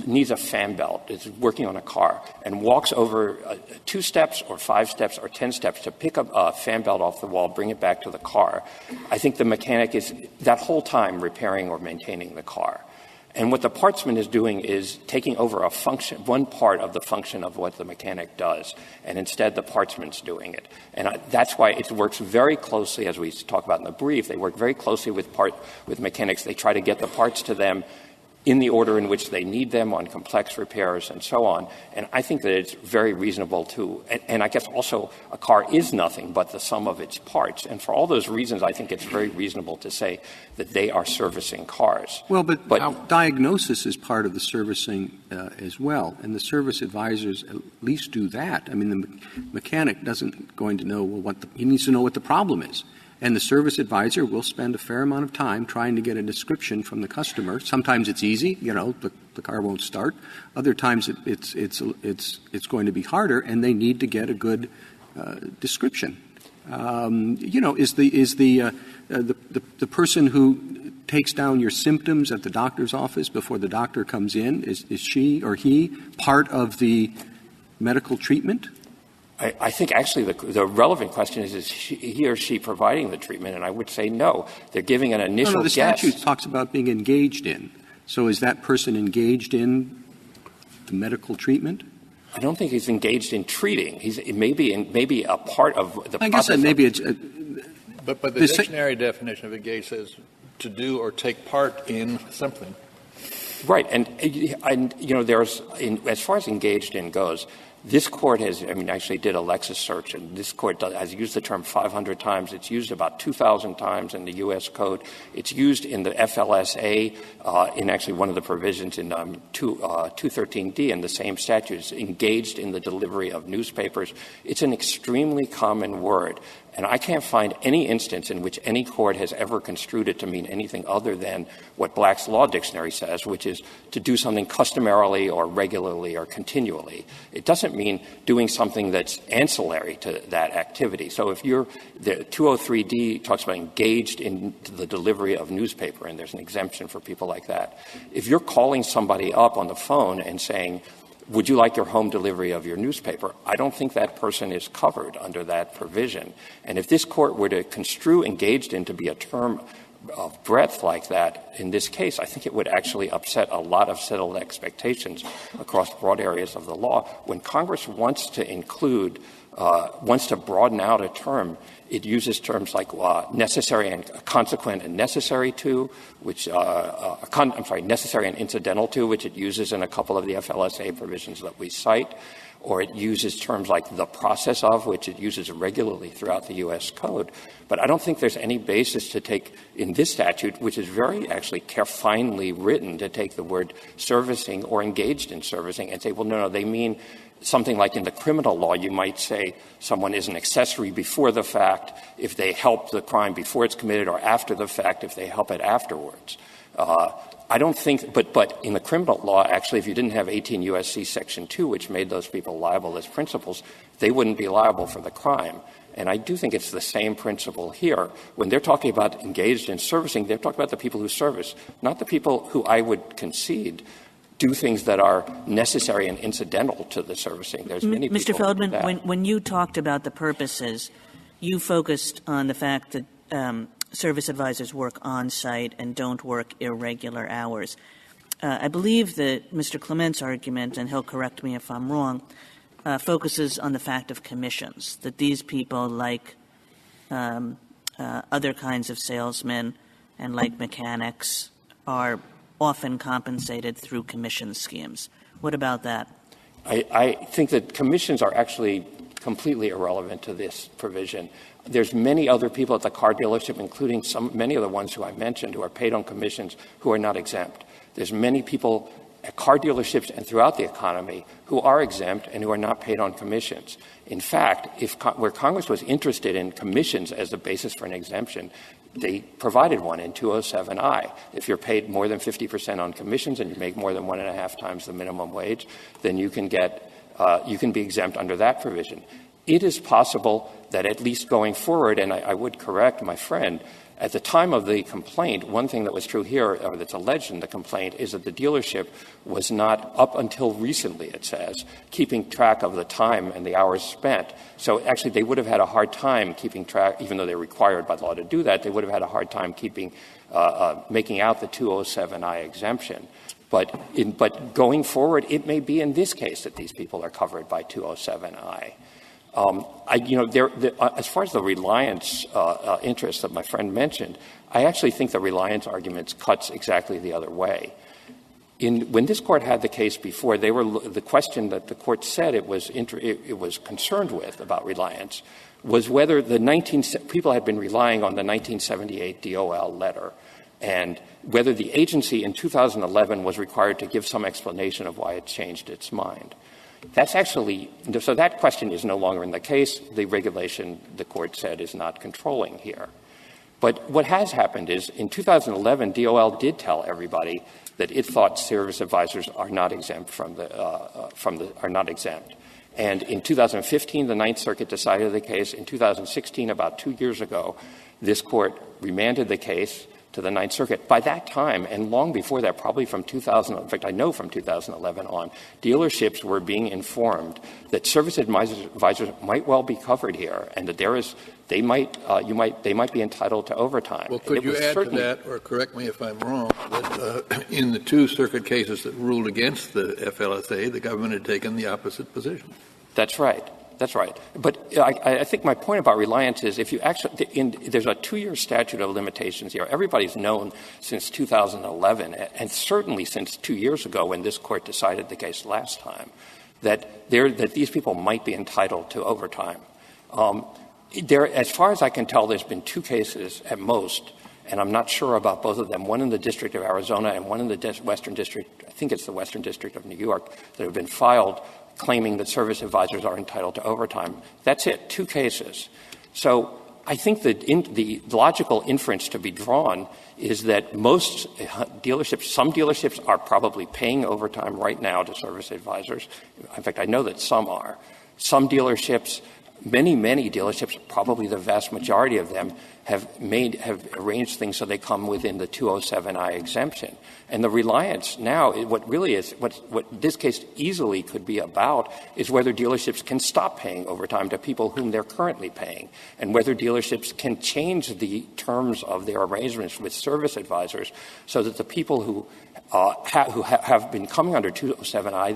needs a fan belt, is working on a car, and walks over 2 steps or 5 steps or 10 steps to pick up a fan belt off the wall, bring it back to the car, I think the mechanic is that whole time repairing or maintaining the car. And what the partsman is doing is taking over a function, one part of the function of what the mechanic does, and instead the partsman's doing it. And that's why it works very closely, as we talk about in the brief, they work very closely with mechanics. They try to get the parts to them in the order in which they need them on complex repairs and so on. And I think that it's very reasonable and I guess also a car is nothing but the sum of its parts. And for all those reasons, I think it's very reasonable to say that they are servicing cars. Well, but diagnosis is part of the servicing as well. And the service advisors at least do that. I mean, the mechanic doesn't going to know he needs to know what the problem is. And the service advisor will spend a fair amount of time trying to get a description from the customer. Sometimes it's easy, the car won't start. Other times it's going to be harder, and they need to get a good description. Is the person who takes down your symptoms at the doctor's office before the doctor comes in, is she or he part of the medical treatment? I think actually the relevant question is he or she providing the treatment? And I would say no. They're giving an initial guess. The statute talks about being engaged in. So is that person engaged in the medical treatment? I don't think he's engaged in treating. He's maybe a part of the process. I guess that maybe it's but the dictionary definition of engaged says to do or take part in something. Right. And there's as far as engaged in goes, this court actually did a Lexis search, and this court has used the term 500 times. It's used about 2,000 times in the U.S. Code. It's used in the FLSA in actually one of the provisions in 213D in the same statute. It's engaged in the delivery of newspapers. It's an extremely common word. And I can't find any instance in which any court has ever construed it to mean anything other than what Black's Law Dictionary says, which is to do something customarily or regularly or continually. It doesn't mean doing something that's ancillary to that activity. So if the 203D talks about engaged in the delivery of newspaper, and there's an exemption for people like that. If you're calling somebody up on the phone and saying, would you like your home delivery of your newspaper? I don't think that person is covered under that provision. And if this court were to construe engaged in to be a term of breadth like that in this case, I think it would actually upset a lot of settled expectations across broad areas of the law. When Congress wants to broaden out a term, it uses terms like necessary and consequent and necessary to, necessary and incidental to, which it uses in a couple of the FLSA provisions that we cite, or it uses terms like the process of, which it uses regularly throughout the U.S. Code. But I don't think there's any basis to take in this statute, which is very actually finely written, to take the word servicing or engaged in servicing and say, well, no, they mean something like in the criminal law, you might say someone is an accessory before the fact if they help the crime before it's committed, or after the fact if they help it afterwards. I don't think, but in the criminal law, actually, if you didn't have 18 U.S.C. Section 2, which made those people liable as principals, they wouldn't be liable for the crime. And I do think it's the same principle here. When they're talking about engaged in servicing, they're talking about the people who service, not the people who I would concede do things that are necessary and incidental to the servicing. There's many people Mr. Feldman, that. when you talked about the purposes, you focused on the fact that service advisors work on-site and don't work irregular hours. I believe that Mr. Clement's argument, and he'll correct me if I'm wrong, focuses on the fact of commissions, that these people, like other kinds of salesmen and like mechanics, are often compensated through commission schemes. What about that? I think that commissions are actually completely irrelevant to this provision. There's many other people at the car dealership, including many of the ones who I mentioned, who are paid on commissions, who are not exempt. There's many people at car dealerships and throughout the economy who are exempt and who are not paid on commissions. In fact, where Congress was interested in commissions as the basis for an exemption, they provided one in 207I. If you're paid more than 50% on commissions and you make more than 1.5 times the minimum wage, then you can be exempt under that provision. It is possible that at least going forward, and I would correct my friend, at the time of the complaint, one thing that was true here, or that's alleged in the complaint, is that the dealership was not, up until recently, it says, keeping track of the time and the hours spent. So actually they would have had a hard time keeping track, even though they're required by the law to do that, they would have had a hard time making out the 207I exemption. But going forward, it may be in this case that these people are covered by 207I. As far as the reliance interest that my friend mentioned, I actually think the reliance arguments cuts exactly the other way. When this court had the case before, the question that the court said it was concerned with about reliance was whether people had been relying on the 1978 DOL letter, and whether the agency in 2011 was required to give some explanation of why it changed its mind. So that question is no longer in the case. The regulation, the court said, is not controlling here. But what has happened is in 2011, DOL did tell everybody that it thought service advisors are not exempt are not exempt. And in 2015, the Ninth Circuit decided the case. In 2016, about 2 years ago, this court remanded the case to the Ninth Circuit. By that time, and long before that, probably from 2000, in fact, I know from 2011 on, dealerships were being informed that service advisors might well be covered here, and that they might be entitled to overtime. Well, could you add to that, or correct me if I'm wrong, that in the 2 circuit cases that ruled against the FLSA, the government had taken the opposite position? That's right. That's right. But I think my point about reliance is if you actually there's a 2-year statute of limitations here. Everybody's known since 2011, and certainly since 2 years ago when this court decided the case last time, that these people might be entitled to overtime. As far as I can tell, there's been 2 cases at most, and I'm not sure about both of them, one in the District of Arizona and one in the Western District, I think it's the Western District of New York, that have been filed claiming that service advisors are entitled to overtime. That's it, 2 cases. So I think that the logical inference to be drawn is that most dealerships, some dealerships are probably paying overtime right now to service advisors. In fact, I know that some are. Some dealerships, many dealerships, probably the vast majority of them, have arranged things so they come within the 207I exemption. And the reliance now, what this case easily could be about is whether dealerships can stop paying overtime to people whom they're currently paying, and whether dealerships can change the terms of their arrangements with service advisors so that the people who have been coming under 207I,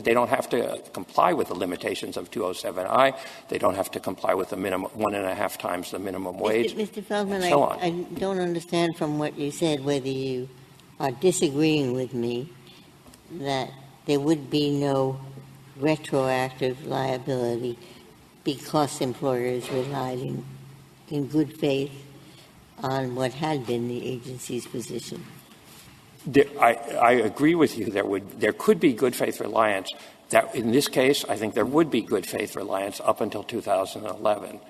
they don't have to comply with the limitations of 207I. They don't have to comply with the minimum 1.5 times the minimum wage. Mr. Feldman, so I don't understand from what you said whether you are disagreeing with me that there would be no retroactive liability because employers relied in good faith on what had been the agency's position. I agree with you. There could be good faith reliance. That in this case, I think there would be good faith reliance up until 2011.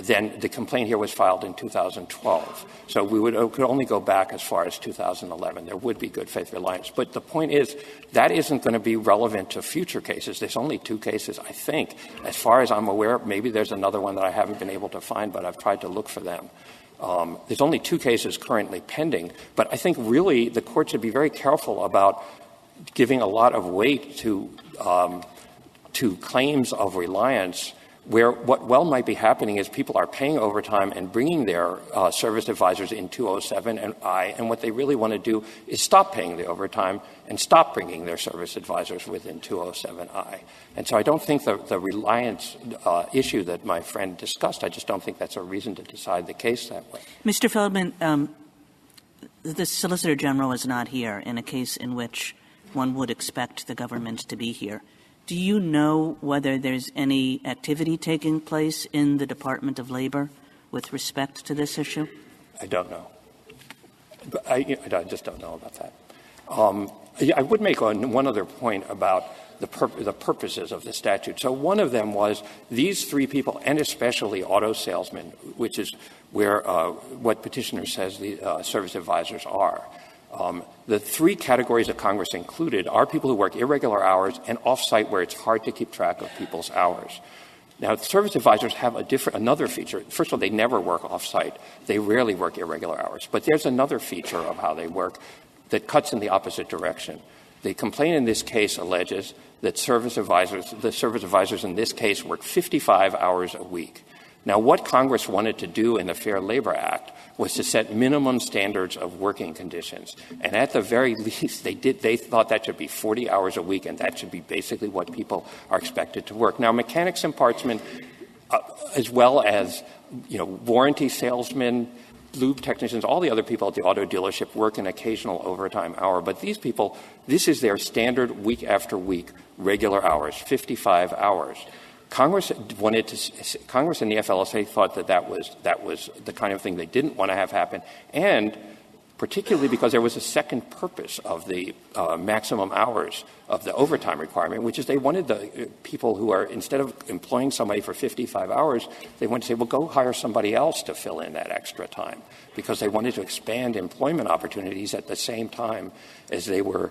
Then the complaint here was filed in 2012. So we could only go back as far as 2011. There would be good faith reliance. But the point is, that isn't going to be relevant to future cases. There's only 2 cases, I think. As far as I'm aware, maybe there's another one that I haven't been able to find, but I've tried to look for them. There's only 2 cases currently pending. But I think really the court should be very careful about giving a lot of weight to claims of reliance where what well might be happening is people are paying overtime and bringing their service advisors in 207I, and what they really want to do is stop paying the overtime and stop bringing their service advisors within 207I. And so I don't think the reliance issue that my friend discussed, I just don't think that's a reason to decide the case that way. Mr. Feldman, the Solicitor General is not here in a case in which one would expect the government to be here Do you know whether there's any activity taking place in the Department of Labor with respect to this issue? I don't know. I just don't know about that. I would make one other point about the purposes of the statute. So one of them was these three people, and especially auto salesmen, which is where what petitioner says the service advisors are. The three categories that Congress included are people who work irregular hours and off-site where it's hard to keep track of people's hours. Now, service advisors have another feature. First of all, they never work off-site. They rarely work irregular hours. But there's another feature of how they work that cuts in the opposite direction. The complaint in this case alleges that the service advisors in this case work 55 hours a week. Now, what Congress wanted to do in the Fair Labor Act was to set minimum standards of working conditions. And at the very least, they thought that should be 40 hours a week, and that should be basically what people are expected to work. Now, mechanics and partsmen, as well as, warranty salesmen, lube technicians, all the other people at the auto dealership work an occasional overtime hour. But these people, this is their standard week after week, regular hours, 55 hours. Congress and the FLSA thought that was the kind of thing they didn't want to have happen, and particularly because there was a second purpose of the maximum hours of the overtime requirement, which is they wanted the people who are, instead of employing somebody for 55 hours, they wanted to say, well, go hire somebody else to fill in that extra time, because they wanted to expand employment opportunities at the same time as they were,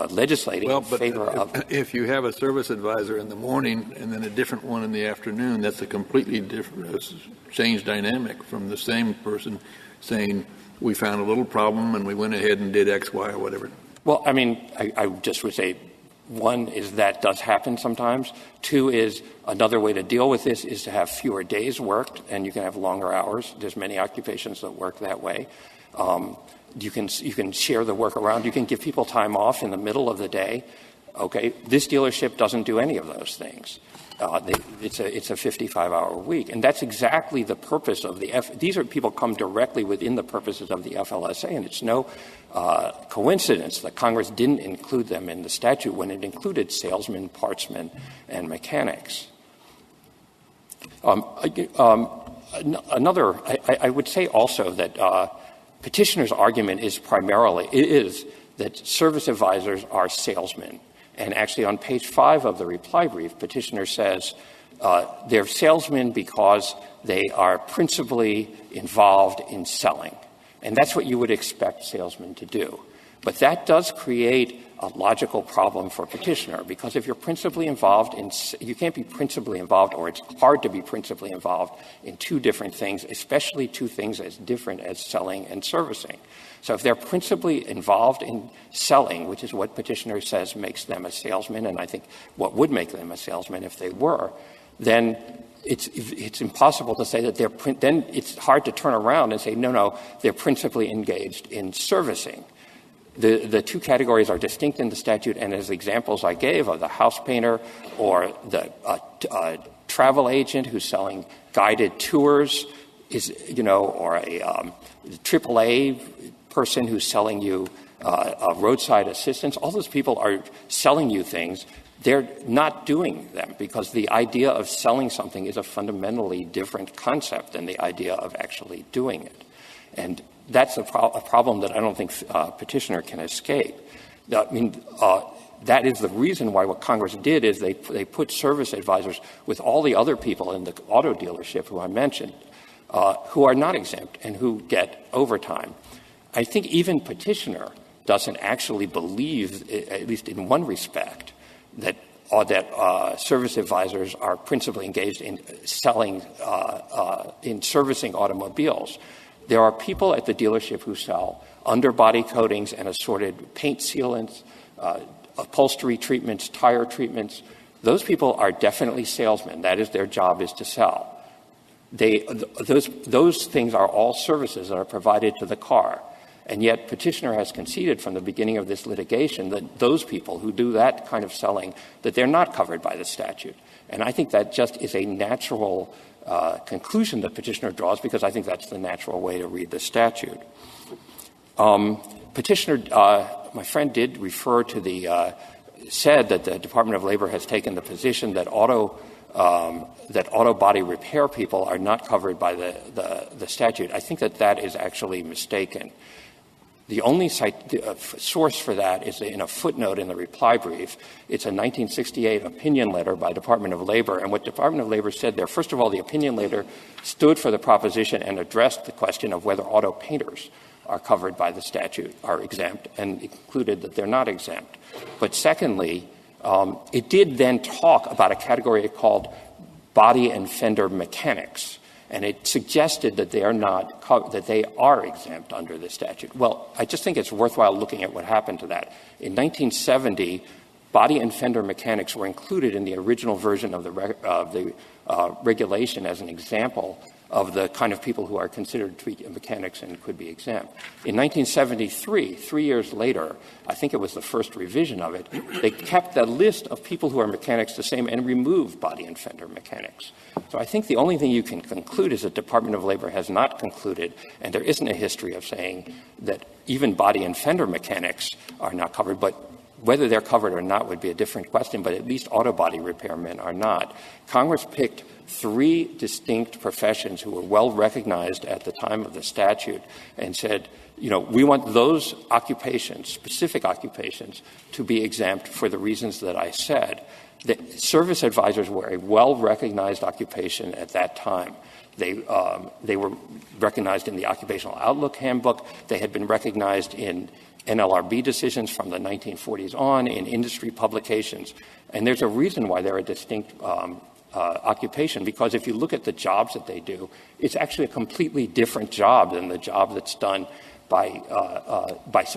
legislating in favor of. If you have a service advisor in the morning and then a different one in the afternoon, that's a completely different change dynamic from the same person saying, we found a little problem and we went ahead and did X, Y, or whatever. Well, I just would say, one is that does happen sometimes. Two is another way to deal with this is to have fewer days worked, and you can have longer hours. There's many occupations that work that way. You can share the work around. You can give people time off in the middle of the day. Okay, this dealership doesn't do any of those things. It's a 55-hour week, and that's exactly the purpose of these are people come directly within the purposes of the FLSA, and it's no coincidence that Congress didn't include them in the statute when it included salesmen, partsmen, and mechanics. I would say also that petitioner's argument is that service advisors are salesmen. And actually on page 5 of the reply brief, petitioner says they're salesmen because they are principally involved in selling. And that's what you would expect salesmen to do. But that does create a logical problem for petitioner, because if you're principally involved you can't be principally involved, or it's hard to be principally involved in two different things, especially two things as different as selling and servicing. So if they're principally involved in selling, which is what petitioner says makes them a salesman, and I think what would make them a salesman if they were, then it's impossible to say that then it's hard to turn around and say, no, they're principally engaged in servicing. The two categories are distinct in the statute, and as examples I gave of the house painter or the travel agent who's selling guided tours or a AAA person who's selling you roadside assistance, all those people are selling you things. They're not doing them because the idea of selling something is a fundamentally different concept than the idea of actually doing it. And that's a problem that I don't think petitioner can escape. That is the reason why what Congress did is they put service advisors with all the other people in the auto dealership who I mentioned, who are not exempt and who get overtime. I think even petitioner doesn't actually believe, at least in one respect, that service advisors are principally engaged in selling, in servicing automobiles. There are people at the dealership who sell underbody coatings and assorted paint sealants, upholstery treatments, tire treatments. Those people are definitely salesmen. That is, their job is to sell. Those things are all services that are provided to the car. And yet petitioner has conceded from the beginning of this litigation that those people who do that kind of selling, that they're not covered by the statute. And I think that just is a natural conclusion that petitioner draws, because I think that's the natural way to read the statute. Petitioner, my friend did refer to the said that the Department of Labor has taken the position that auto body repair people are not covered by the statute. I think that is actually mistaken. The only source for that is in a footnote in the reply brief. It's a 1968 opinion letter by Department of Labor. And what Department of Labor said there, first of all, the opinion letter stood for the proposition and addressed the question of whether auto painters are covered by the statute, are exempt, and concluded that they're not exempt. But secondly, it did then talk about a category called body and fender mechanics. And it suggested that they are exempt under the statute. Well, I just think it's worthwhile looking at what happened to that. In 1970, body and fender mechanics were included in the original version of the regulation as an example of the kind of people who are considered to be mechanics and could be exempt. In 1973, 3 years later, I think it was the first revision of it, they kept the list of people who are mechanics the same and removed body and fender mechanics. So I think the only thing you can conclude is that Department of Labor has not concluded, and there isn't a history of saying that even body and fender mechanics are not covered, but whether they're covered or not would be a different question, but at least auto body repairmen are not. Congress picked 3 distinct professions who were well recognized at the time of the statute and said, we want those occupations, specific occupations, to be exempt for the reasons that I said. The service advisors were a well-recognized occupation at that time. They were recognized in the Occupational Outlook Handbook. They had been recognized in NLRB decisions from the 1940s on, in industry publications. And there's a reason why they're a distinct occupation, because if you look at the jobs that they do, it's actually a completely different job than the job that's done by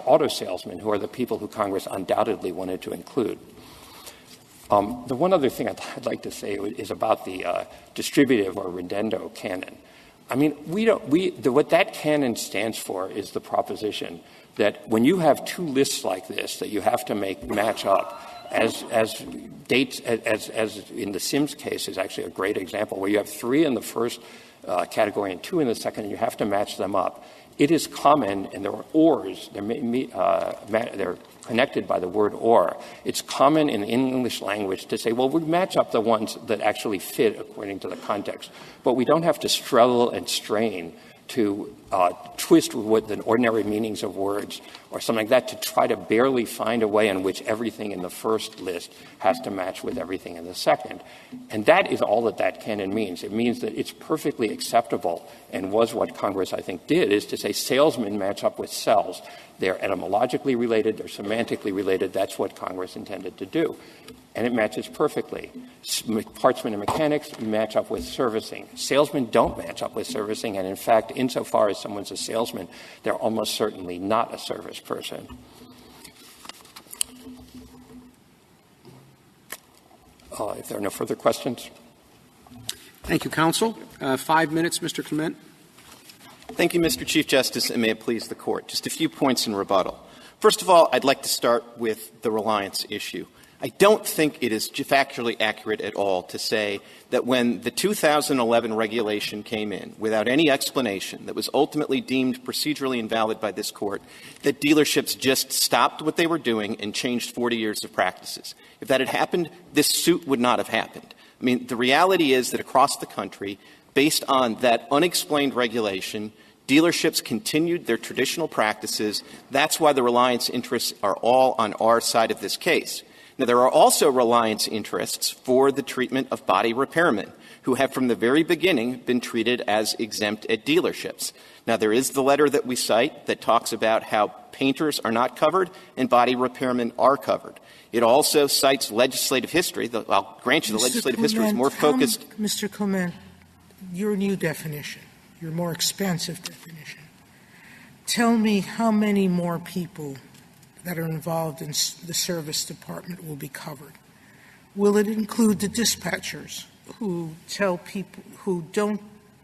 auto salesmen, who are the people who Congress undoubtedly wanted to include. The one other thing I'd like to say is about the distributive or redendo canon. I mean, what that canon stands for is the proposition that when you have 2 lists like this that you have to match up, as dates, as in the Sims case is actually a great example, where you have 3 in the first category and 2 in the second, and you have to match them up. It is common, and there are ors, they're connected by the word or. It's common in the English language to say, well, we match up the ones that actually fit according to the context, but we don't have to struggle and strain to twist with the ordinary meanings of words or something like that to try to barely find a way in which everything in the first list has to match with everything in the second. And that is all that canon means. It means that it's perfectly acceptable, and was what Congress, I think, did, is to say salesmen match up with cells. They're etymologically related, they're semantically related. That's what Congress intended to do. And it matches perfectly. Partsmen and mechanics match up with servicing. Salesmen don't match up with servicing, and in fact, insofar as someone's a salesman, they're almost certainly not a service person. If there are no further questions. Thank you, counsel. 5 minutes, Mr. Clement. Thank you, Mr. Chief Justice, and may it please the Court. Just a few points in rebuttal. First of all, I'd like to start with the reliance issue. I don't think it is factually accurate at all to say that when the 2011 regulation came in without any explanation that was ultimately deemed procedurally invalid by this Court, that dealerships just stopped what they were doing and changed 40 years of practices. If that had happened, this suit would not have happened. I mean, the reality is that across the country, based on that unexplained regulation, dealerships continued their traditional practices. That's why the reliance interests are all on our side of this case. Now, there are also reliance interests for the treatment of body repairmen, who have from the very beginning been treated as exempt at dealerships. Now, there is the letter that we cite that talks about how painters are not covered and body repairmen are covered. It also cites legislative history. I'll grant you the legislative history is more focused. Mr. Clement, your new definition, your more expansive definition, tell me how many more people that are involved in the service department will be covered. Will it include the dispatchers who tell people who don't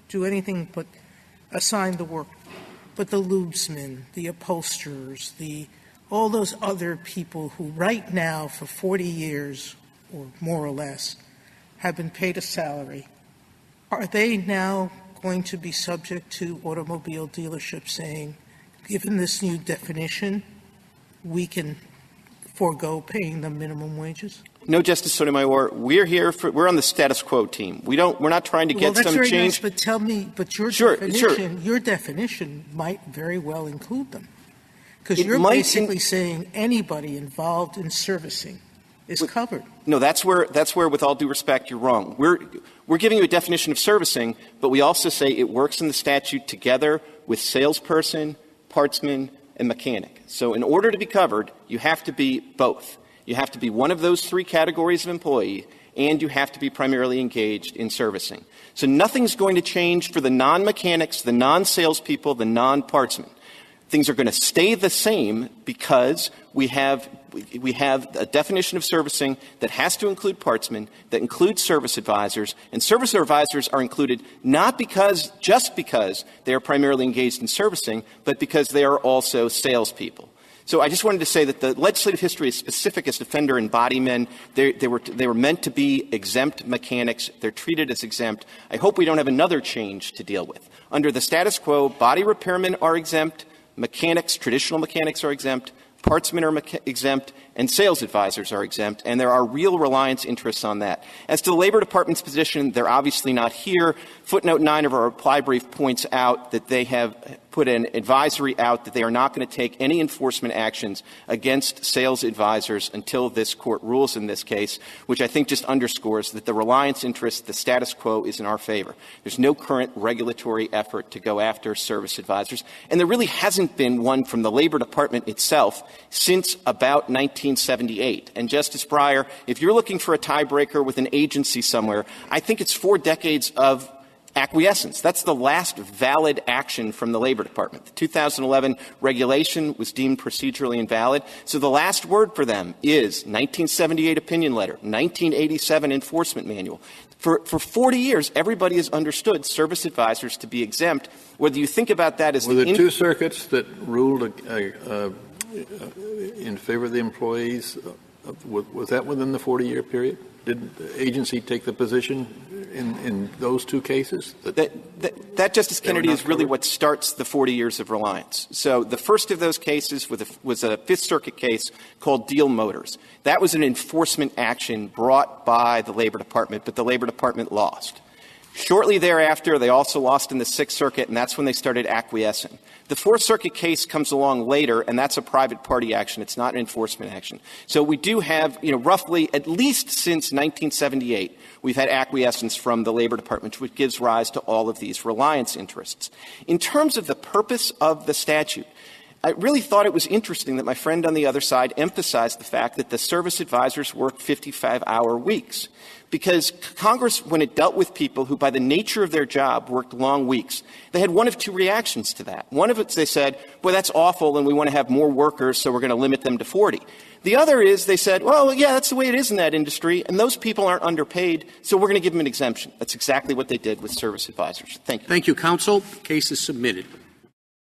do anything but assign the work, but the lubesmen, the upholsterers, all those other people who right now for 40 years or more or less have been paid a salary? Are they now going to be subject to automobile dealerships saying, given this new definition, we can forego paying them minimum wages? No, Justice Sotomayor. We're on the status quo team. We're not trying to get that's some very change. Nice, but tell me, your definition might very well include them. Because you're basically saying anybody involved in servicing is covered. No, that's where, with all due respect, you're wrong. We're giving you a definition of servicing, but we also say it works in the statute together with salesperson, partsman, and mechanic. So in order to be covered, you have to be both. You have to be one of those three categories of employee, and you have to be primarily engaged in servicing. So nothing's going to change for the non-mechanics, the non-salespeople, the non-partsmen. Things are going to stay the same because we have a definition of servicing that has to include partsmen, that includes service advisors, and service advisors are included not just because they are primarily engaged in servicing, but because they are also salespeople. So I just wanted to say that the legislative history is specific as offender and body men. They were meant to be exempt mechanics. They're treated as exempt. I hope we don't have another change to deal with. Under the status quo, body repairmen are exempt, mechanics, traditional mechanics are exempt, partsmen are exempt, and sales advisors are exempt, and there are real reliance interests on that. As to the Labor Department's position, they're obviously not here. Footnote 9 of our reply brief points out that they have put an advisory out that they are not going to take any enforcement actions against sales advisors until this court rules in this case, which I think just underscores that the reliance interest, the status quo, is in our favor. There's no current regulatory effort to go after service advisors, and there really hasn't been one from the Labor Department itself since about 1978. And Justice Breyer, if you're looking for a tiebreaker with an agency somewhere, I think it's 4 decades of acquiescence. That's the last valid action from the Labor Department. The 2011 regulation was deemed procedurally invalid. So the last word for them is 1978 opinion letter, 1987 enforcement manual. For 40 years, everybody has understood service advisors to be exempt. Whether you think about that as were there 2 circuits that ruled in favor of the employees, was that within the 40-year period? Did the agency take the position in those 2 cases? That, Justice Kennedy, is really what starts the 40 years of reliance. So the first of those cases was a Fifth Circuit case called Deal Motors. That was an enforcement action brought by the Labor Department, but the Labor Department lost. Shortly thereafter, they also lost in the Sixth Circuit, and that's when they started acquiescing. The Fourth Circuit case comes along later, and that's a private party action. It's not an enforcement action. So we do have, roughly at least since 1978, we've had acquiescence from the Labor Department, which gives rise to all of these reliance interests. In terms of the purpose of the statute, I really thought it was interesting that my friend on the other side emphasized the fact that the service advisors work 55-hour weeks. Because Congress, when it dealt with people who, by the nature of their job, worked long weeks, they had one of 2 reactions to that. One of it, they said, well, that's awful, and we want to have more workers, so we're going to limit them to 40. The other is they said, well, yeah, that's the way it is in that industry, and those people aren't underpaid, so we're going to give them an exemption. That's exactly what they did with service advisors. Thank you. Thank you, counsel. The case is submitted.